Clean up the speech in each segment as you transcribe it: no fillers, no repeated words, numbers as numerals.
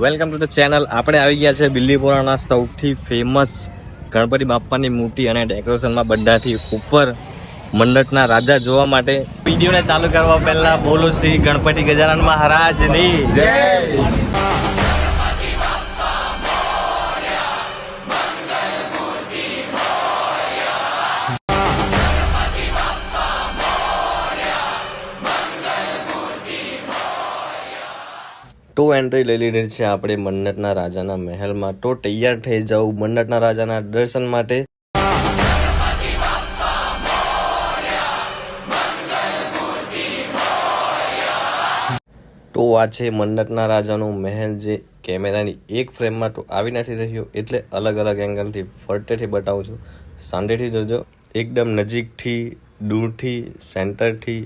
Welcome to the channel. આપણે આવી ગયા છે બિલીપોરાના સૌથી ફેમસ ગણપતિ બાપ્પાની મૂર્તિ અને ડેકોરેશનમાં બધાથી ઉપર મંડપના રાજા જોવા માટે. વિડીયોને ચાલુ કરવા પહેલા બોલો શ્રી ગણપતિ ગજાનન મહારાજની જય. તો એન્ટ્રી લઈ લીધી છે આપણે મન્નતના રાજાના મહેલમાં. તો તૈયાર થઈ જાઉં મન્નતના રાજાના દર્શન માટે. તો આ છે મન્નતના રાજાનો મહેલ, જે કેમેરાની એક ફ્રેમમાં તો આવી નથી રહ્યો, એટલે અલગ અલગ એંગલથી ફરતેથી બતાવું છું. શાંતિથી જોજો, એકદમ નજીકથી, દૂરથી, સેન્ટરથી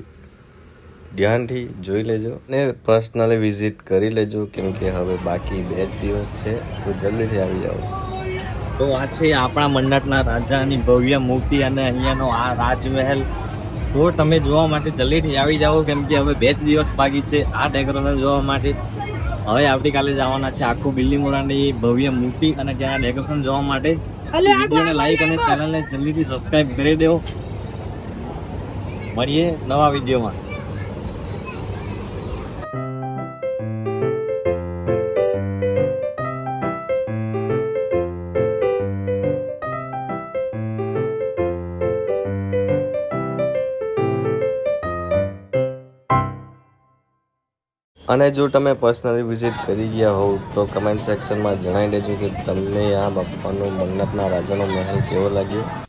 ધ્યાનથી જોઈ લેજો ને પર્સનલી વિઝિટ કરી લેજો, કેમ કે હવે બાકી 2 જ દિવસ છે, તો જલ્દીથી આવી જાઓ. તો આ છે આપણા મંડપના રાજાની ભવ્ય મૂર્તિ અને અહીંયાનો આ રાજમહેલ. તો તમે જોવા માટે જલ્દીથી આવી જાઓ, કેમ કે હવે 2 જ દિવસ બાકી છે આ ડેકોરેશન જોવા માટે. હવે આવતીકાલે જવાના છે આખું બિલીમોરાની ભવ્ય મૂર્તિ અને ત્યાં ડેકોરેશન જોવા માટે. વિડીયોને લાઈક અને ચેનલને જલ્દીથી સબસ્ક્રાઈબ કરી દેવો. મળીએ નવા વિડીયોમાં. અને જો તમે પર્સનલી વિઝિટ કરી ગયા હોવ તો કમેન્ટ સેક્શનમાં જણાવી દેજો કે તમને આ બાપ્પાનો મન્નતના રાજાનો મહેલ કેવો લાગ્યો.